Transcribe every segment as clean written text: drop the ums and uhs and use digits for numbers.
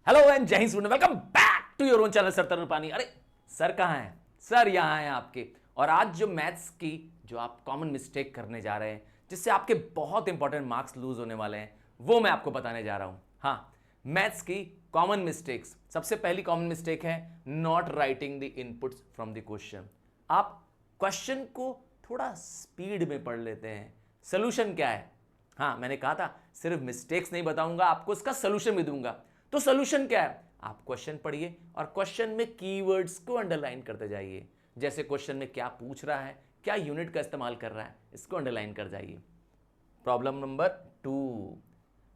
Hello and जय हिंद student, welcome back to your own channel sir Tarun Pani. अरे sir कहाँ हैं? सर यहाँ हैं आपके। और आज जो मैथ्स की जो आप कॉमन मिस्टेक करने जा रहे हैं, जिससे आपके बहुत इंपॉर्टेंट मार्क्स लूज होने वाले हैं, वो मैं आपको बताने जा रहा हूं। हाँ, मैथ्स की कॉमन मिस्टेक्स। सबसे पहली कॉमन मिस्टेक है not writing the inputs from the question. आप क्वेश्चन को थोड़ा स्पीड में पढ़ लेते हैं। सोल्यूशन क्या है? हाँ, मैंने कहा था सिर्फ मिस्टेक्स नहीं बताऊंगा, आपको इसका सोल्यूशन भी दूंगा। तो सोल्यूशन क्या है? आप क्वेश्चन पढ़िए और क्वेश्चन में कीवर्ड्स को अंडरलाइन करते जाइए। जैसे क्वेश्चन में क्या पूछ रहा है, क्या यूनिट का इस्तेमाल कर रहा है, इसको अंडरलाइन कर जाइए। Problem number 2,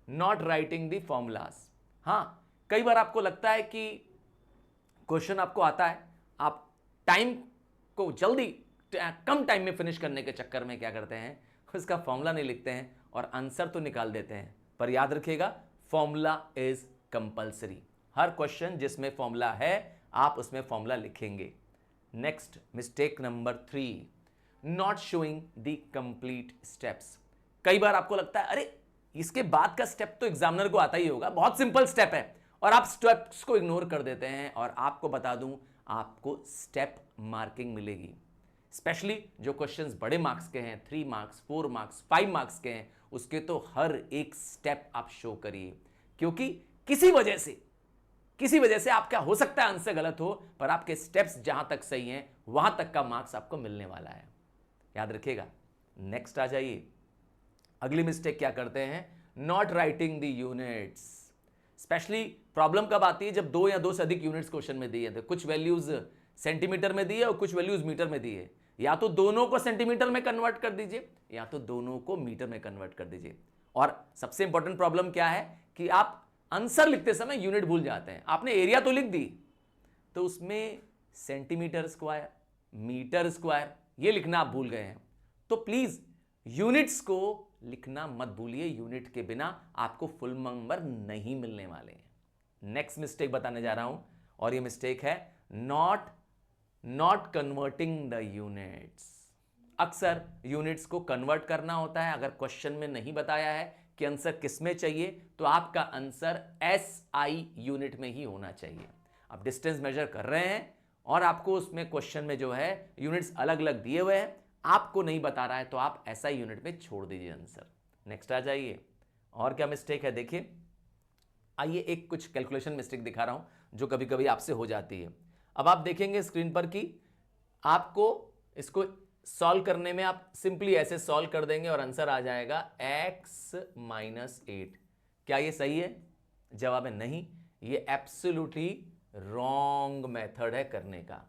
not writing the formulas. हाँ, कई बार आपको लगता है कि क्वेश्चन आपको आता है, आप टाइम को जल्दी कम टाइम में फिनिश करने के चक्कर में क्या करते हैं, उसका फॉर्मूला नहीं लिखते हैं और आंसर तो निकाल देते हैं। पर याद रखिएगा, formula is compulsory. Her question जिसमें फॉर्मूला है, आप उसमें फॉर्मूला लिखेंगे। Next mistake number 3, not showing the complete steps. कई बार आपको लगता है अरे इसके बाद का स्टेप तो एग्जामिनर को आता ही होगा, बहुत सिंपल स्टेप है, और आप स्टेप्स को इग्नोर कर देते हैं। और आपको बता दूं, आपको स्टेप मार्किंग मिलेगी। स्पेशली जो क्वेश्चंस बड़े मार्क्स के हैं, 3 मार्क्स, 4 मार्क्स, 5 मार्क्स के हैं, उसके तो हर एक स्टेप आप शो करिए। क्योंकि किसी वजह से आपका हो सकता है आंसर गलत हो, पर आपके स्टेप्स जहां तक सही हैं वहां तक का मार्क्स आपको मिलने वाला है। याद रखिएगा। नेक्स्ट आ जाइए। अगली मिस्टेक क्या करते हैं? Not writing the units. Specially problem कब आती है? जब 2 या 2 से अधिक यूनिट्स क्वेश्चन में दिए थे। कुछ वैल्यूज सेंटीमीटर में दी है और कुछ वैल्यूज मीटर में दी है। या तो दोनों को सेंटीमीटर में कन्वर्ट कर दीजिए या तो दोनों को मीटर में कन्वर्ट कर दीजिए। और सबसे इंपॉर्टेंट प्रॉब्लम क्या है कि आप आंसर लिखते समय यूनिट भूल जाते हैं। आपने एरिया तो लिख दी, तो उसमें सेंटीमीटर स्क्वायर, मीटर स्क्वायर ये लिखना आप भूल गए हैं। तो प्लीज यूनिट्स को लिखना मत भूलिए। यूनिट के बिना आपको फुल नंबर नहीं मिलने वाले हैं। नेक्स्ट मिस्टेक बताने जा रहा हूं, और ये मिस्टेक है नॉट कन्वर्टिंग द यूनिट्स। अक्सर यूनिट्स को कन्वर्ट करना होता है। अगर क्वेश्चन में नहीं बताया है कि आंसर किस में चाहिए, तो आपका आंसर SI यूनिट में ही होना चाहिए। आप डिस्टेंस मेजर कर रहे हैं और आपको उसमें क्वेश्चन में जो है यूनिट्स अलग अलग दिए हुए हैं, आपको नहीं बता रहा है, तो आप SI यूनिट में छोड़ दीजिए आंसर। नेक्स्ट आ जाइए। और क्या मिस्टेक है देखिए। आइए एक कुछ कैलकुलेशन मिस्टेक दिखा रहा हूं जो कभी कभी आपसे हो जाती है। अब आप देखेंगे स्क्रीन पर कि आपको इसको सॉल्व करने में आप सिंपली ऐसे सॉल्व कर देंगे और आंसर आ जाएगा x-8। क्या ये सही है? जवाब है नहीं। ये एब्सोल्युटली रॉन्ग मेथड है करने का।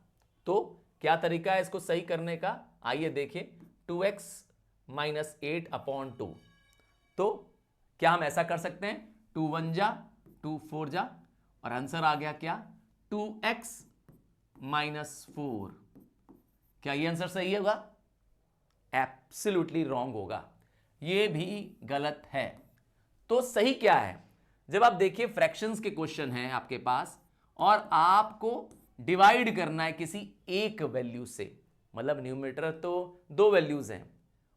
तो क्या तरीका है इसको सही करने का? आइए देखिए। 2x-8/2। तो क्या हम ऐसा कर सकते हैं? 2 1 जा 2 4 जा, और आंसर आ गया क्या? 2x-4। क्या ये आंसर सही होगा? एब्सोल्युटली रॉन्ग होगा। ये भी गलत है। तो सही क्या है? जब आप देखिए फ्रैक्शंस के क्वेश्चन हैं आपके पास और आपको डिवाइड करना है किसी एक वैल्यू से, मतलब न्यूमरेटर तो 2 वैल्यूज हैं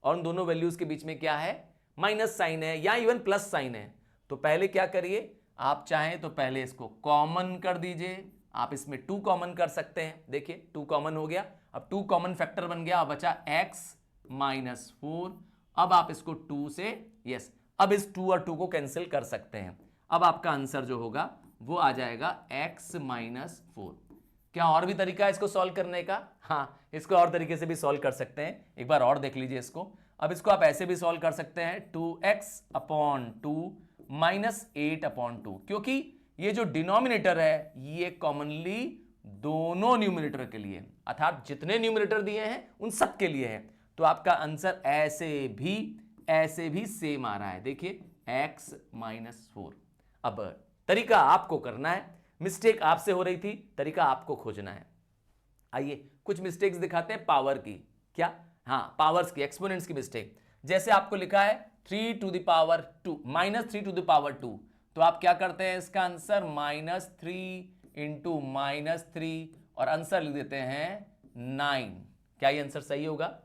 और उन दोनों वैल्यूज के बीच में क्या है? माइनस साइन है या इवन प्लस साइन है। तो पहले क्या करिए, आप चाहें तो पहले इसको कॉमन कर दीजिए। आप इसमें 2 कॉमन कर सकते हैं। देखिए 2 कॉमन हो गया। अब 2 कॉमन फैक्टर बन गया, बचा x-4। अब आप इसको 2 से, यस, अब इस 2 और 2 को कैंसिल कर सकते हैं। अब आपका आंसर जो होगा वो आ जाएगा x-4। क्या और भी तरीका है इसको सॉल्व करने का? हाँ, इसको और तरीके से भी सॉल्व कर सकते हैं। एक बार और देख लीजिए इसको। अब इसको आप ऐसे भी सॉल्व कर सकते हैं, 2x/2 -8/2, क्योंकि ये जो डिनोमिनेटर है ये कॉमनली दोनों न्यूमरेटर के लिए, अर्थात जितने न्यूमरेटर दिए हैं उन सब के लिए है। तो आपका आंसर ऐसे भी सेम आ रहा है। देखिए x-4। अब तरीका आपको करना है। मिस्टेक आपसे हो रही थी, तरीका आपको खोजना है। आइए कुछ मिस्टेक्स दिखाते हैं पावर की। क्या? हाँ, पावर्स की, एक्सपोनेंट्स की मिस्टेक। जैसे आपको लिखा है 3 to the power 2 -3 to the power 2, तो आप क्या करते हैं? इसका आंसर -3 × -3 और आंसर लिख देते हैं 9। क्या ये आंसर सही होगा?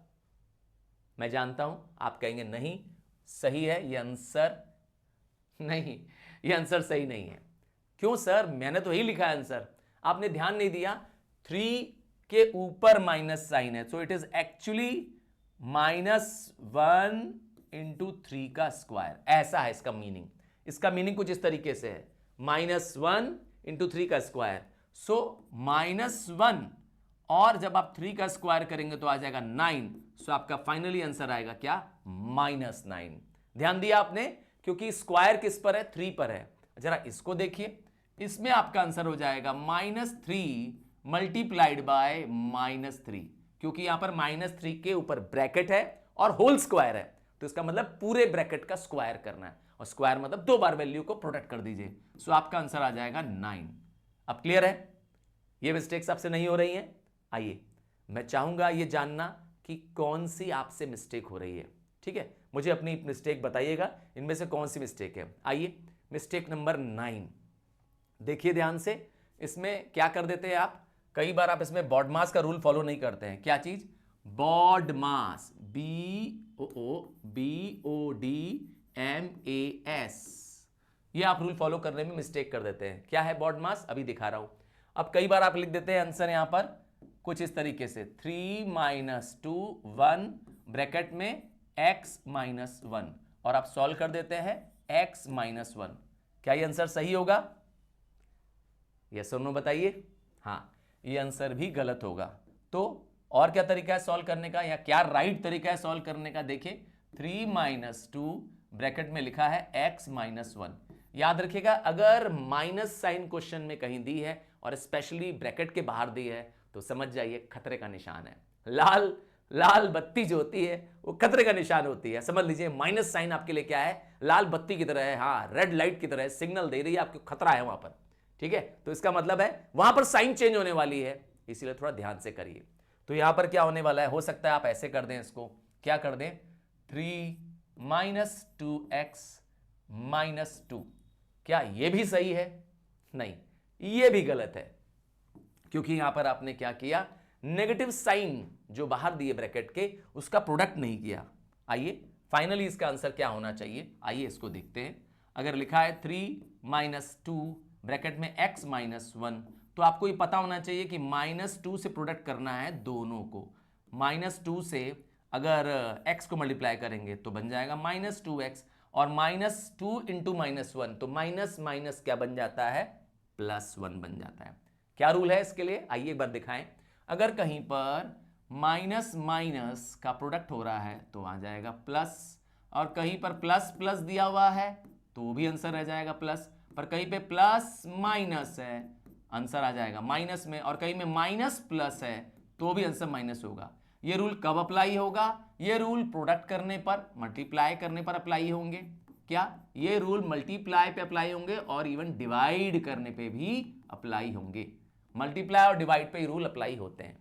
मैं जानता हूं आप कहेंगे नहीं सही है ये आंसर। नहीं, ये आंसर सही नहीं है। क्यों सर, मैंने तो यही लिखा है आंसर, आपने ध्यान नहीं दिया। 3 के ऊपर माइनस साइन है, so it is actually -1 into 3 का स्क्वायर, ऐसा है इसका मीनिंग। इसका मीनिंग कुछ इस तरीके से है, -1 इंटू 3 का स्क्वायर, सो -1 और जब आप 3 का स्क्वायर करेंगे तो आ जाएगा 9, सो आपका फाइनली आंसर आएगा क्या, -9। ध्यान दिया आपने, क्योंकि स्क्वायर किस पर है, 3 पर है। जरा इसको देखिए, इसमें आपका आंसर हो जाएगा -3 मल्टीप्लाइड बाय -3, क्योंकि यहां पर -3 के ऊपर ब्रैकेट है और होल स्क्वायर है, तो इसका मतलब पूरे ब्रैकेट का स्क्वायर करना है, और स्क्वायर मतलब 2 बार वैल्यू को प्रोडक्ट कर दीजिए, सो आपका आंसर आ जाएगा 9। अब क्लियर है, ये मिस्टेक्स आपसे नहीं हो रही हैं। आइए, मैं चाहूंगा ये जानना कि कौन सी आपसे मिस्टेक हो रही है, ठीक है, मुझे अपनी मिस्टेक बताइएगा, इनमें से कौन सी मिस्टेक है। आइए, मिस्टेक नंबर 9 देखिए ध्यान से। इसमें क्या कर देते हैं आप, कई बार आप इसमें बॉडमास का रूल फॉलो नहीं करते हैं। क्या चीज, बॉडमास, BODMAS, ये आप रूल फॉलो करने में मिस्टेक कर देते हैं। क्या है बॉडमास, अभी दिखा रहा हूं। अब कई बार आप लिख देते हैं आंसर यहां पर कुछ इस तरीके से, 3 - 2 1 ब्रैकेट में x - 1, और आप सॉल्व कर देते हैं x - 1। क्या ये आंसर सही होगा, यस और नो बताइए। हाँ, ये आंसर भी गलत होगा। तो और क्या तरीका है सॉल्व करने का, या क्या राइट तरीका है सॉल्व करने का, देखिए 3 - 2 ब्रैकेट में लिखा है x - 1। याद रखिएगा, अगर माइनस साइन क्वेश्चन में कहीं दी है और स्पेशली ब्रैकेट के बाहर दी है तो समझ जाइए खतरे का निशान है। लाल लाल बत्ती जो होती है वो खतरे का निशान होती है, समझ लीजिए माइनस साइन आपके लिए क्या है, लाल बत्ती की तरह है, हाँ रेड लाइट की तरह है, सिग्नल दे रही है आपको खतरा है वहां पर, ठीक है। तो इसका मतलब है वहां पर साइन चेंज होने वाली है, इसीलिए थोड़ा ध्यान से करिए। तो यहां पर क्या होने वाला है, हो सकता है आप ऐसे कर दें इसको, क्या कर दें, 3 - 2x - 2। क्या ये भी सही है, नहीं ये भी गलत है, क्योंकि यहां पर आपने क्या किया, नेगेटिव साइन जो बाहर दिए ब्रैकेट के उसका प्रोडक्ट नहीं किया। आइए फाइनली इसका आंसर क्या होना चाहिए, आइए इसको देखते हैं। अगर लिखा है 3 - 2 ब्रैकेट में x - 1, तो आपको ये पता होना चाहिए कि -2 से प्रोडक्ट करना है दोनों को। -2 से अगर x को मल्टीप्लाई करेंगे तो बन जाएगा -2x, और -2 इंटू -1, तो माइनस माइनस क्या बन जाता है, +1 बन जाता है। क्या रूल है इसके लिए, आइए एक बार दिखाएं। अगर कहीं पर माइनस माइनस का प्रोडक्ट हो रहा है तो आ जाएगा प्लस, और कहीं पर प्लस प्लस दिया हुआ है तो भी आंसर रह जाएगा प्लस, पर कहीं पे प्लस माइनस है आंसर आ जाएगा माइनस में, और कहीं में माइनस प्लस है तो भी आंसर माइनस होगा। ये रूल कब अप्लाई होगा, ये रूल प्रोडक्ट करने पर, मल्टीप्लाई करने पर अप्लाई होंगे। क्या ये रूल मल्टीप्लाई पे अप्लाई होंगे और इवन डिवाइड करने पे भी अप्लाई होंगे। मल्टीप्लाई और डिवाइड पे रूल अप्लाई होते हैं,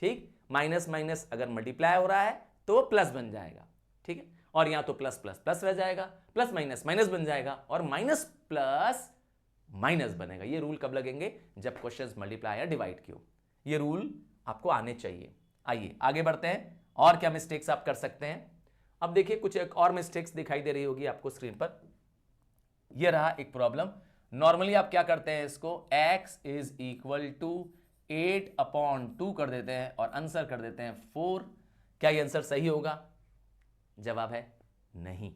ठीक। माइनस माइनस अगर मल्टीप्लाई हो रहा है तो प्लस बन जाएगा, ठीक है, और यहां तो प्लस प्लस प्लस रह जाएगा, प्लस माइनस माइनस बन जाएगा, और माइनस प्लस माइनस बनेगा। ये रूल कब लगेंगे, जब क्वेश्चंस मल्टीप्लाई या डिवाइड की हो। ये रूल आपको आने चाहिए। आइए आगे बढ़ते हैं, और क्या मिस्टेक्स आप कर सकते हैं। अब देखिए कुछ एक और मिस्टेक्स दिखाई दे रही होगी आपको स्क्रीन पर। यह रहा एक प्रॉब्लम। नॉर्मली आप क्या करते हैं, इसको x = 8/2 कर देते हैं और आंसर कर देते हैं 4। क्या ये आंसर सही होगा, जवाब है नहीं,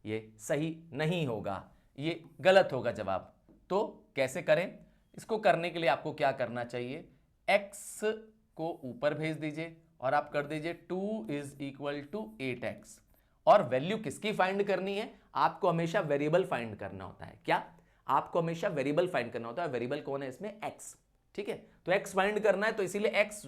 ये सही नहीं होगा, ये गलत होगा जवाब। तो कैसे करें, इसको करने के लिए आपको क्या करना चाहिए, x को ऊपर भेज दीजिए और आप कर दीजिए 2 = 8x, और वैल्यू किसकी फाइंड करनी है, आपको हमेशा वेरिएबल फाइंड करना होता है। क्या, आपको हमेशा वेरिएबल फाइंड करना होता है। वेरिएबल कौन है इसमें, x, ठीक है। तो x फाइंड करना है, तो इसीलिए x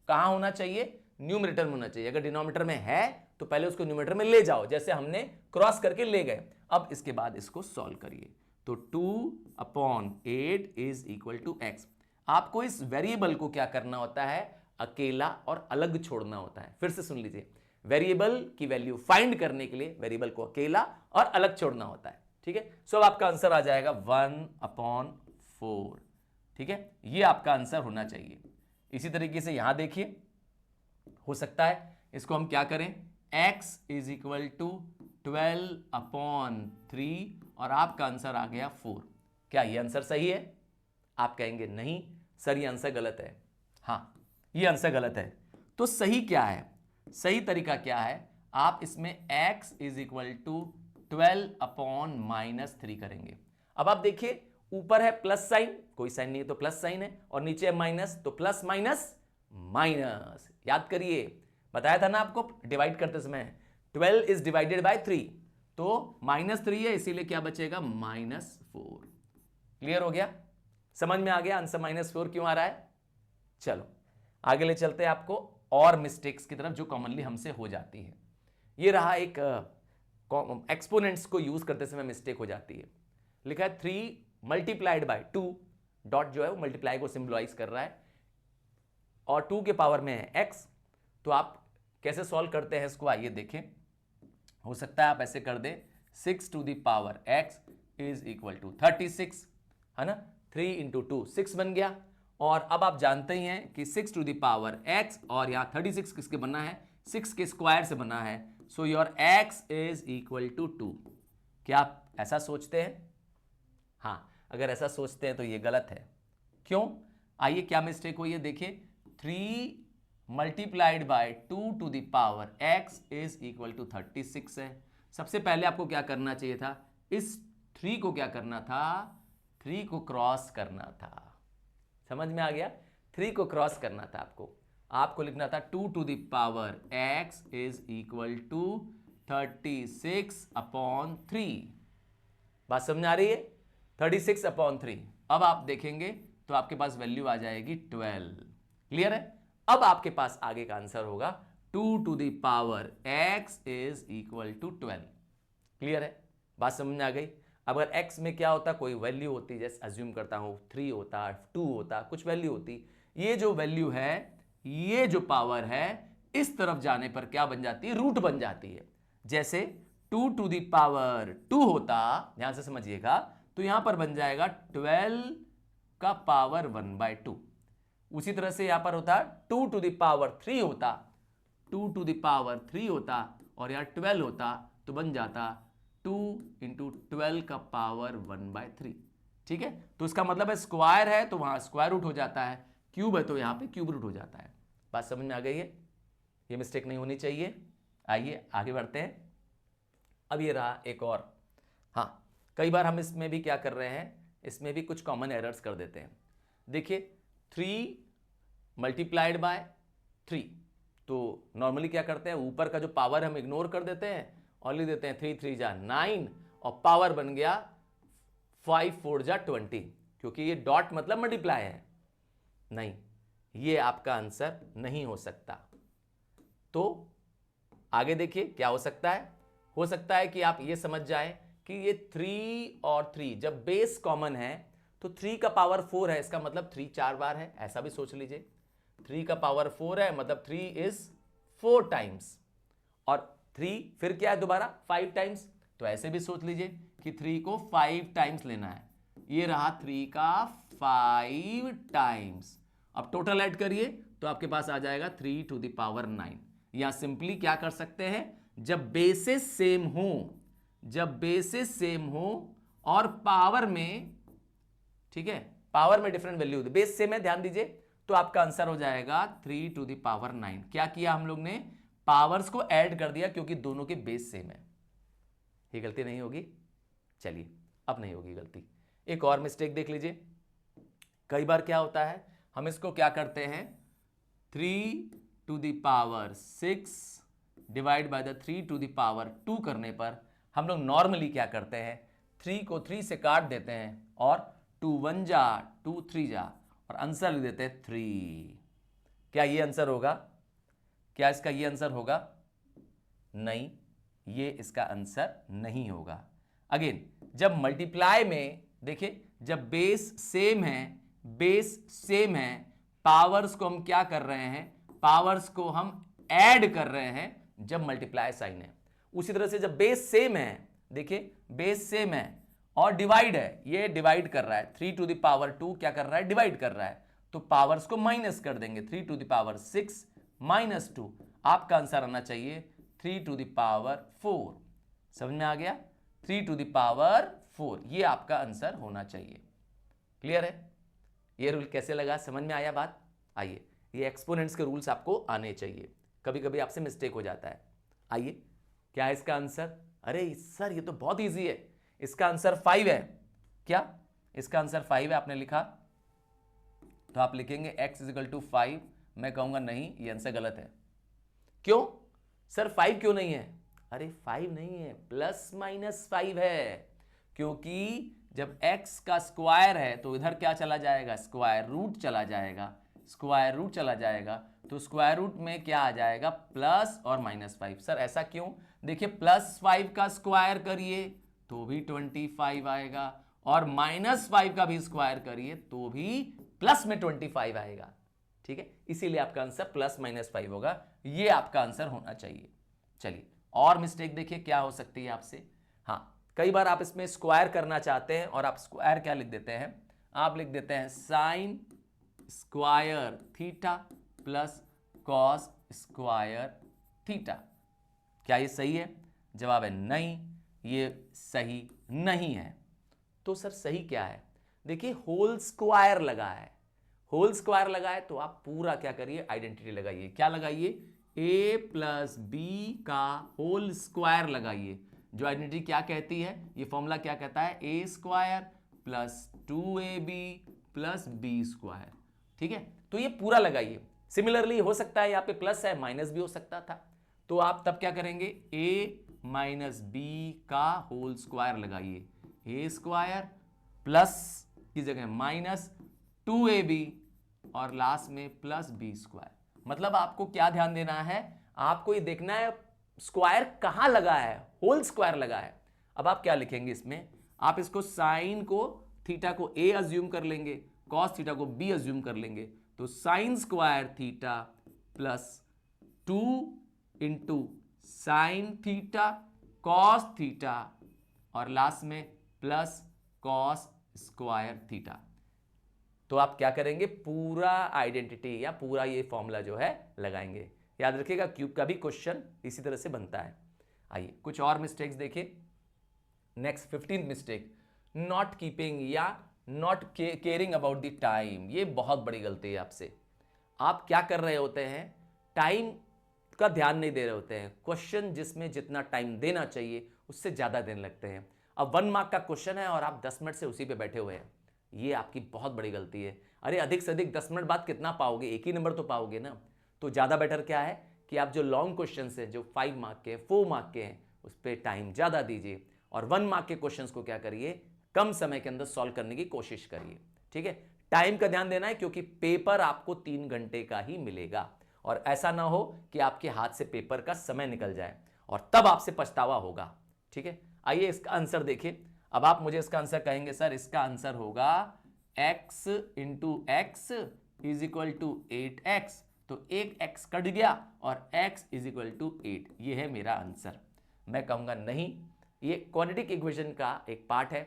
कहां होना चाहिए, न्यूमरेटर में होना चाहिए। अगर डिनोमिनेटर में है तो पहले उसको न्यूमरेटर में ले जाओ, जैसे हमने क्रॉस करके ले गए। अब इसके बाद इसको सॉल्व करिए, तो 2/8 = x। आपको इस वेरिएबल को क्या करना होता है, अकेला और अलग छोड़ना होता है। फिर से सुन लीजिए, वेरिएबल की वैल्यू फाइंड करने के लिए वेरिएबल को अकेला और अलग छोड़ना होता है, ठीक है। सो आपका आंसर आ जाएगा 1/4, ठीक है, ये आपका आंसर होना चाहिए। इसी तरीके से यहां देखिए, हो सकता है इसको हम क्या करें, x = 12/3, और आपका आंसर आ गया 4। क्या ये आंसर सही है? आप कहेंगे नहीं सर ये आंसर गलत है। हाँ, ये आंसर गलत है। तो सही क्या है? सही तरीका क्या है? आप इसमें x is equal to 12 upon -3 करेंगे। अब आप देखिए ऊपर है प्लस साइन, कोई साइन नहीं है तो प्लस साइन है, और नीचे है माइनस, तो प्लस माइनस माइनस। याद करिए, बताया था ना आपको डिवाइड करते समय 12 इज डिवाइडेड बाय 3, तो -3 है, इसीलिए क्या बचेगा? -4। क्लियर हो गया? समझ में आ गया आंसर -4 क्यों आ रहा है? चलो आगे ले चलते हैं आपको और मिस्टेक्स की तरफ जो कॉमनली हमसे हो जाती है। ये रहा एक एक्सपोनेंट्स को यूज करते समय मिस्टेक हो जाती है। लिखा है 3 मल्टीप्लाइड बाय 2, डॉट जो है वो मल्टीप्लाई को सिंबलाइज कर रहा है, और 2 के पावर में है x। तो आप कैसे सॉल्व करते हैं इसको, आइए देखें। हो सकता है आप ऐसे कर दें 6 to the power x is equal to 36, है ना? 3 इंटू 2 6 बन गया। और अब आप जानते ही हैं कि 6 टू द पावर x और यहाँ 36 किसके बना है? 6 के स्क्वायर से बना है। So your x is equal to 2। क्या आप ऐसा सोचते हैं? हाँ, अगर ऐसा सोचते हैं तो ये गलत है। क्यों? आइए क्या मिस्टेक हुई है देखिए। 3 multiplied by 2 to the power x is equal to 36 है। सबसे पहले आपको क्या करना चाहिए था? इस 3 को क्या करना था? 3 को क्रॉस करना था। समझ में आ गया? 3 को क्रॉस करना था आपको लिखना था 2 to the power x is equal to 36 upon 3। बात समझ आ रही है? 36 अपॉन 3। अब आप देखेंगे तो आपके पास वैल्यू आ जाएगी 12। क्लियर है? अब आपके पास आगे का आंसर होगा 2 to the power x is equal to 12। Clear है? बात समझ में आ गई? अगर x में क्या होता, कोई वैल्यू होती, जैसे अज्यूम करता हूं 3 होता, 2 होता, कुछ वैल्यू होती, ये जो वैल्यू है, ये जो पावर है, इस तरफ जाने पर क्या बन जाती है? रूट बन जाती है। जैसे 2 टू द पावर 2 होता, ध्यान से समझिएगा, तो यहां पर बन जाएगा 12 का पावर 1/2। उसी तरह से यहां पर होता 2 टू द पावर 3 होता, 2 टू द पावर 3 होता, और यहां 12 होता, तो बन जाता 2 इंटू 12 का पावर 1/3। ठीक है? तो इसका मतलब है स्क्वायर है तो वहां स्क्वायर रूट हो जाता है, क्यूब है तो यहां पे क्यूब रूट हो जाता है। बात समझ में आ गई है? ये मिस्टेक नहीं होनी चाहिए। आइए आगे बढ़ते हैं। अब ये रहा एक और। हाँ, कई बार हम इसमें भी क्या कर रहे हैं, इसमें भी कुछ कॉमन एरर्स कर देते हैं। देखिए 3 मल्टीप्लाइड बाय 3, तो नॉर्मली क्या करते हैं, ऊपर का जो पावर हम इग्नोर कर देते हैं और लिख देते हैं 3 3 जा 9, और पावर बन गया 5 4 जा 20, क्योंकि ये डॉट मतलब मल्टीप्लाई है। नहीं, ये आपका आंसर नहीं हो सकता। तो आगे देखिए क्या हो सकता है। हो सकता है कि आप ये समझ जाएं कि ये 3 और 3 जब बेस कॉमन है तो 3 का पावर 4 है, इसका मतलब 3 4 बार है, ऐसा भी सोच लीजिए। 3 का पावर 4 है, मतलब 3 इज 4 टाइम्स, और 3 फिर क्या है दोबारा 5 टाइम्स, तो ऐसे भी सोच लीजिए कि 3 को 5 टाइम्स लेना है। ये रहा 3 का 5 टाइम्स। अब टोटल ऐड करिए तो आपके पास आ जाएगा 3 टू द पावर 9। या सिंपली क्या कर सकते हैं, जब बेसिस सेम हो, जब बेसिस सेम हो और पावर में, ठीक है, पावर में डिफरेंट वैल्यू, बेस सेम है, ध्यान दीजिए, तो आपका आंसर हो जाएगा 3 टू द पावर 9। क्या किया हम लोग ने, पावर्स को ऐड कर दिया क्योंकि दोनों के बेस सेम है। ये गलती नहीं होगी, चलिए अब नहीं होगी गलती। एक और मिस्टेक देख लीजिए। कई बार क्या होता है, हम इसको क्या करते हैं, 3 to the power 6 divide by the 3 to the power 2 करने पर हम लोग नॉर्मली क्या करते हैं, 3 को 3 से काट देते हैं और 2 1 जा 2 3 जा, और आंसर लिख देते हैं 3। क्या ये आंसर होगा? क्या इसका ये आंसर होगा? नहीं, ये इसका आंसर नहीं होगा। अगेन, जब मल्टीप्लाई में देखिए, जब बेस सेम है, बेस सेम है, पावर्स को हम क्या कर रहे हैं, पावर्स को हम ऐड कर रहे हैं जब मल्टीप्लाई साइन है। उसी तरह से जब बेस सेम है, देखिए बेस सेम है और डिवाइड है, ये डिवाइड कर रहा है, 3 टू द पावर 2 क्या कर रहा है, डिवाइड कर रहा है, तो पावर्स को माइनस कर देंगे, 3 टू द पावर 6 माइनस 2, आपका आंसर आना चाहिए 3 टू द पावर 4। समझ में आ गया? 3 टू द पावर 4, ये आपका आंसर होना चाहिए। क्लियर है? ये रूल कैसे लगा, समझ में आया बात? आइए, ये एक्सपोनेंट्स के रूल्स आपको आने चाहिए, कभी कभी आपसे मिस्टेक हो जाता है। आइए, क्या है इसका आंसर? अरे सर ये तो बहुत इजी है, इसका आंसर 5 है। क्या इसका आंसर 5 है? आपने लिखा तो आप लिखेंगे x = 5। मैं कहूंगा नहीं, ये आंसर गलत है। क्यों सर 5 क्यों नहीं है? अरे 5 नहीं है, ±5 है, क्योंकि जब x का स्क्वायर है तो इधर क्या चला जाएगा? स्क्वायर रूट चला जाएगा, स्क्वायर रूट चला जाएगा, तो स्क्वायर रूट में क्या आ जाएगा? प्लस और -5। सर ऐसा क्यों? देखिए +5 का स्क्वायर करिए तो भी 25 आएगा, और -5 का भी स्क्वायर करिए तो भी प्लस में 25 आएगा। ठीक है, इसीलिए आपका आंसर +-5 होगा, ये आपका आंसर होना चाहिए। चलिए और मिस्टेक देखिए क्या हो सकती है आपसे। हाँ, कई बार आप इसमें स्क्वायर करना चाहते हैं और आप स्क्वायर क्या लिख देते हैं? आप लिख देते हैं sine square theta plus cos square theta. क्या ये सही है? जवाब है नहीं, ये सही नहीं है। तो सर सही क्या है? देखिए होल स्क्वायर लगा है, होल स्क्वायर लगा है तो आप पूरा क्या करिए? आइडेंटिटी लगाइए। क्या लगाइए? a + b का होल स्क्वायर लगाइए। जो आइडेंटिटी क्या कहती है? ये फॉर्मूला क्या कहता है? a² + 2ab + b²। ठीक है, तो ये पूरा लगाइए। सिमिलरली हो सकता है यहाँ पे प्लस है, माइनस भी हो सकता था, तो आप तब क्या करेंगे? a - b का होल स्क्वायर लगाइए, a² प्लस की जगह -2ab और लास्ट में +b²। मतलब आपको क्या ध्यान देना है? आपको ये देखना है स्क्वायर कहां लगा है, होल स्क्वायर लगा है। अब आप क्या लिखेंगे इसमें? आप इसको साइन को थीटा को a अज्यूम कर लेंगे, कॉस थीटा को b अज्यूम कर लेंगे, तो sine square theta plus 2 into sine theta cos theta और लास्ट में प्लस कॉस स्क्वायर थीटा। तो आप क्या करेंगे? पूरा आइडेंटिटी या पूरा ये फॉर्मूला जो है लगाएंगे। याद रखिएगा क्यूब का भी क्वेश्चन इसी तरह से बनता है। आइए कुछ और मिस्टेक्स देखिए। Next 15th mistake, not keeping या not caring about the time. ये बहुत बड़ी गलती है आपसे। आप क्या कर रहे होते हैं? टाइम का ध्यान नहीं दे रहे होते हैं। क्वेश्चन जिसमें जितना टाइम देना चाहिए उससे ज़्यादा देने लगते हैं। अब 1 मार्क का क्वेश्चन है और आप 10 मिनट से उसी पे बैठे हुए हैं, ये आपकी बहुत बड़ी गलती है। अरे अधिक से अधिक 10 मिनट बाद कितना पाओगे? एक ही नंबर तो पाओगे ना। तो ज़्यादा बेटर क्या है कि आप जो लॉन्ग क्वेश्चन है, जो 5 मार्क के 4 मार्क के हैं, उस पर टाइम ज़्यादा दीजिए और 1 मार्क के क्वेश्चन को क्या करिए? कम समय के अंदर सॉल्व करने की कोशिश करिए। ठीक है, टाइम का ध्यान देना है क्योंकि पेपर आपको 3 घंटे का ही मिलेगा और ऐसा ना हो कि आपके हाथ से पेपर का समय निकल जाए और तब आपसे पछतावा होगा। ठीक है, आइए इसका आंसर देखिए। अब आप मुझे इसका आंसर कहेंगे सर इसका आंसर होगा x × x = 8x, तो एक x कट गया और x = 8, ये है मेरा आंसर। मैं कहूंगा नहीं, ये क्वाड्रेटिक इक्वेशन का एक पार्ट है,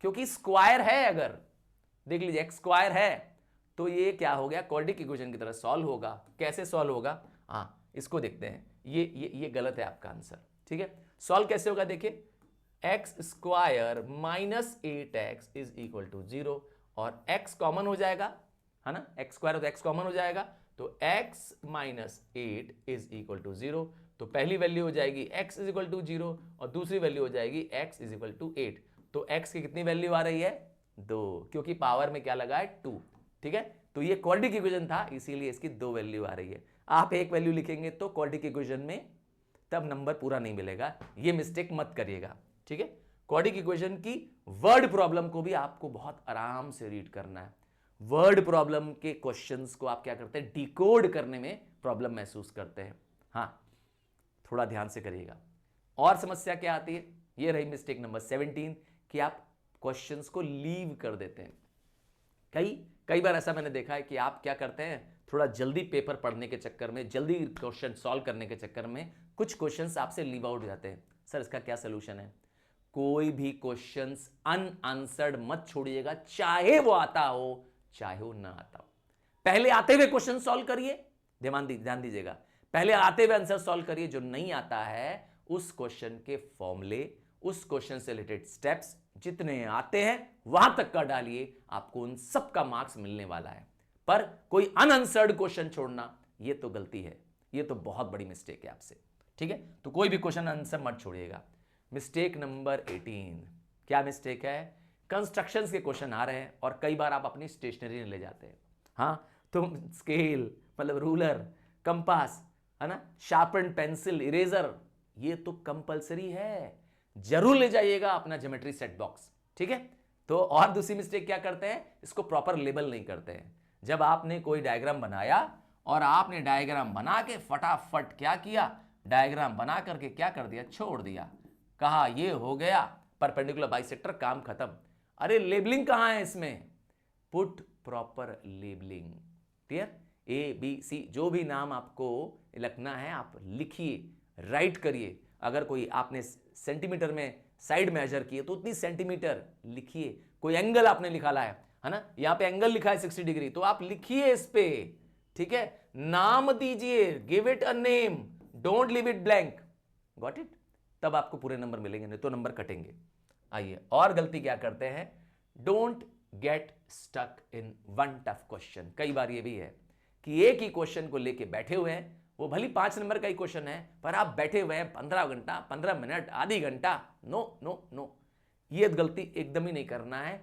क्योंकि स्क्वायर है। अगर देख लीजिए x स्क्वायर है तो ये क्या हो गया? क्वाड्रेटिक इक्वेशन की तरह सॉल्व होगा। कैसे सॉल्व होगा? हाँ, इसको देखते हैं। ये गलत है आपका आंसर। ठीक है, सॉल्व कैसे होगा? देखिए x² - 8x = 0 और x कॉमन हो जाएगा, है ना? x² है तो x कॉमन हो जाएगा, तो x - 8 = 0। तो पहली वैल्यू हो जाएगी x = 0 और दूसरी वैल्यू हो जाएगी x = 8। तो x की कितनी वैल्यू आ रही है? 2, क्योंकि पावर में क्या लगा है? 2। ठीक है, तो ये क्वाड्रेटिक इक्वेशन था, इसीलिए इसकी 2 वैल्यू आ रही है। आप एक वैल्यू लिखेंगे तो क्वाड्रेटिक इक्वेशन में तब नंबर पूरा नहीं मिलेगा, ये मिस्टेक मत करिएगा। ठीक है, क्वाड्रेटिक इक्वेशन की वर्ड प्रॉब्लम को भी आपको बहुत आराम से रीड करना है। वर्ड प्रॉब्लम के क्वेश्चंस को आप क्या करते हैं? डिकोड करने में प्रॉब्लम महसूस करते हैं। हाँ, थोड़ा ध्यान से करिएगा। और समस्या क्या आती है? ये रही मिस्टेक नंबर 17 कि आप क्वेश्चंस को लीव कर देते हैं। कई बार ऐसा मैंने देखा है कि आप क्या करते हैं? थोड़ा जल्दी पेपर पढ़ने के चक्कर में, जल्दी क्वेश्चन सॉल्व करने के चक्कर में कुछ क्वेश्चंस आपसे लीव आउट हो जाते हैं। सर इसका क्या सोल्यूशन है? कोई भी क्वेश्चंस अनआंसर्ड मत छोड़िएगा, चाहे वो आता हो चाहे वो ना आता हो। पहले आते हुए क्वेश्चन सॉल्व करिए, ध्यान दीजिएगा। पहले आते हुए आंसर सॉल्व करिए। जो नहीं आता है उस क्वेश्चन के फॉर्मूले, उस क्वेश्चन से रिलेटेड स्टेप्स जितने आते हैं वहां तक का डालिए, आपको उन सब का मार्क्स मिलने वाला है। पर कोई अनआंसर्ड क्वेश्चन छोड़ना, ये तो गलती है, ये तो बहुत बड़ी मिस्टेक है आपसे, ठीक है। तो कोई भी क्वेश्चन आंसर मत छोड़िएगा। मिस्टेक नंबर 18, क्या मिस्टेक है? कंस्ट्रक्शंस के क्वेश्चन आ रहे हैं और कई बार आप अपनी स्टेशनरी ले जाते हैं। हाँ, तो स्केल मतलब रूलर, कंपास, है ना, शार्पन पेंसिल, इरेजर, ये तो कंपलसरी है, जरूर ले जाइएगा अपना ज्योमेट्री सेट बॉक्स, ठीक है। तो और दूसरी मिस्टेक क्या करते हैं, इसको प्रॉपर लेबल नहीं करते हैं। जब आपने कोई डायग्राम बनाया और आपने डायग्राम बना के फटाफट क्या किया, डायग्राम बना करके क्या कर दिया, छोड़ दिया, कहा ये हो गया परपेंडिकुलर बाइसेक्टर, काम खत्म। अरे लेबलिंग कहां है इसमें? Put proper labelling, clear? A B C जो भी नाम आपको लिखना है आप लिखिए, राइट करिए। अगर कोई आपने सेंटीमीटर में साइड मेजर किए तो उतनी सेंटीमीटर लिखिए। कोई एंगल आपने निकाला है ना, यहां पे एंगल लिखा है 60 डिग्री, तो आप लिखिए इस पे, ठीक है, नाम दीजिए, give it a name, don't leave it blank, got it? तब आपको पूरे नंबर मिलेंगे, नहीं तो नंबर कटेंगे। आइए, और गलती क्या करते हैं, don't get stuck in one tough question. कई बार ये भी है कि एक ही क्वेश्चन को लेके बैठे हुए हैं, वो भली 5 नंबर का ही क्वेश्चन है, पर आप बैठे हुए हैं 15 घंटा, 15 मिनट, आधी घंटा। नो नो नो, ये गलती एकदम ही नहीं करना है।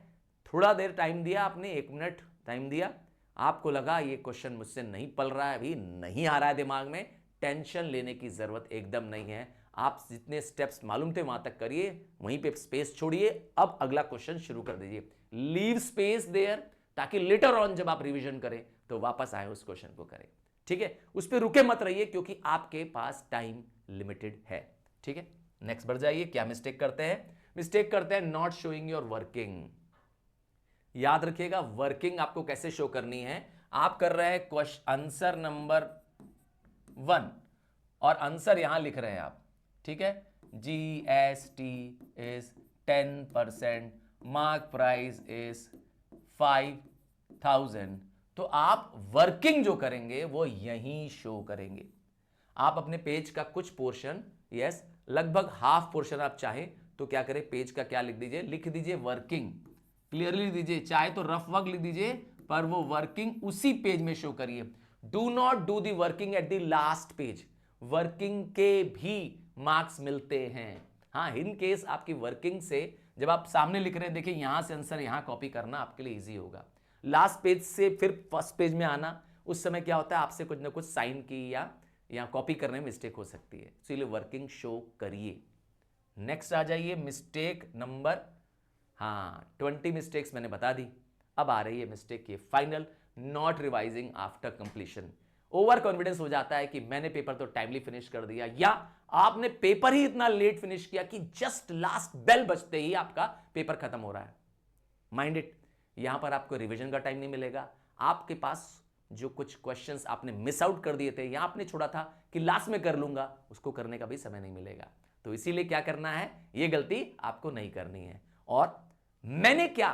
थोड़ा देर टाइम दिया आपने, 1 मिनट टाइम दिया, आपको लगा ये क्वेश्चन मुझसे नहीं पल रहा है, अभी नहीं आ रहा है दिमाग में, टेंशन लेने की जरूरत एकदम नहीं है। आप जितने स्टेप्स मालूम थे वहां तक करिए, वहीं पे स्पेस छोड़िए, अब अगला क्वेश्चन शुरू कर दीजिए। लीव स्पेस देयर, ताकि लेटर ऑन जब आप रिवीजन करें तो वापस आए उस क्वेश्चन को करें, ठीक है। उस पर रुके मत रहिए, क्योंकि आपके पास टाइम लिमिटेड है, ठीक है। नेक्स्ट बढ़ जाइए। क्या मिस्टेक करते हैं? मिस्टेक करते हैं नॉट शोइंग योर वर्किंग। याद रखिएगा, वर्किंग आपको कैसे शो करनी है। आप कर रहे हैं क्वेश्चन आंसर नंबर 1 और आंसर यहां लिख रहे हैं आप, ठीक है। GST is 10%, mark price is 5000। तो आप वर्किंग जो करेंगे वो यहीं शो करेंगे। आप अपने पेज का कुछ पोर्शन, यस लगभग हाफ पोर्शन आप चाहें तो क्या करें, पेज का क्या लिख दीजिए, लिख दीजिए वर्किंग, क्लियरली लिख दीजिए, चाहे तो रफ वर्क लिख दीजिए, पर वो वर्किंग उसी पेज में शो करिए। Do not do the working at the last page. Working के भी मार्क्स मिलते हैं। हाँ, इन केस आपकी वर्किंग से जब आप सामने लिख रहे हैं, देखिए यहां से आंसर यहां कॉपी करना आपके लिए इजी होगा। लास्ट पेज से फिर फर्स्ट पेज में आना, उस समय क्या होता है, आपसे कुछ ना कुछ साइन की या कॉपी करने में मिस्टेक हो सकती है, इसलिए वर्किंग शो करिए। नेक्स्ट आ जाइए, मिस्टेक नंबर, हाँ 20 मिस्टेक्स मैंने बता दी। अब आ रही है मिस्टेक ये final, not revising after completion. Over confidence हो जाता है कि मैंने पेपर तो टाइमली फिनिश कर दिया, या आपने पेपर ही इतना लेट फिनिश किया कि जस्ट लास्ट बेल बजते ही आपका पेपर खत्म हो रहा है। माइंड इट, यहां पर आपको रिवीजन का टाइम नहीं मिलेगा। आपके पास जो कुछ क्वेश्चंस आपने मिस आउट कर दिए थे, या आपने छोड़ा था कि लास्ट में कर लूंगा, उसको करने का भी समय नहीं मिलेगा। तो इसीलिए क्या करना है, यह गलती आपको नहीं करनी है। और मैंने क्या,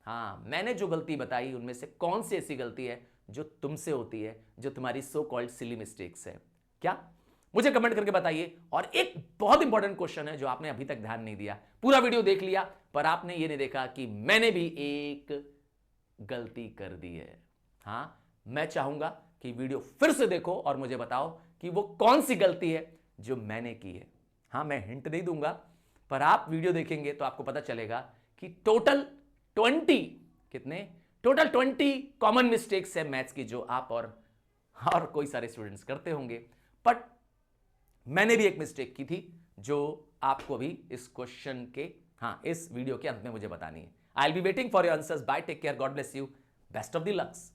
हाँ मैंने जो गलती बताई उनमें से कौन सी ऐसी गलती है जो तुमसे होती है, जो तुम्हारी सो कॉल्ड सिली मिस्टेक्स है, क्या मुझे कमेंट करके बताइए। और एक बहुत इंपॉर्टेंट क्वेश्चन है जो आपने अभी तक ध्यान नहीं दिया, पूरा वीडियो देख लिया पर आपने ये नहीं देखा कि मैंने भी एक गलती कर दी है। हाँ, मैं चाहूंगा कि वीडियो फिर से देखो और मुझे बताओ कि वो कौन सी गलती है जो मैंने की है। हाँ, मैं हिंट नहीं दूंगा, पर आप वीडियो देखेंगे तो आपको पता चलेगा कि टोटल 20 कॉमन मिस्टेक्स है मैथ्स की, जो आप और कोई सारे स्टूडेंट्स करते होंगे। बट मैंने भी एक मिस्टेक की थी जो आपको अभी इस क्वेश्चन के, हाँ इस वीडियो के अंत में मुझे बतानी है। I will be waiting for your answers. Bye, take care, God bless you, best of the lux.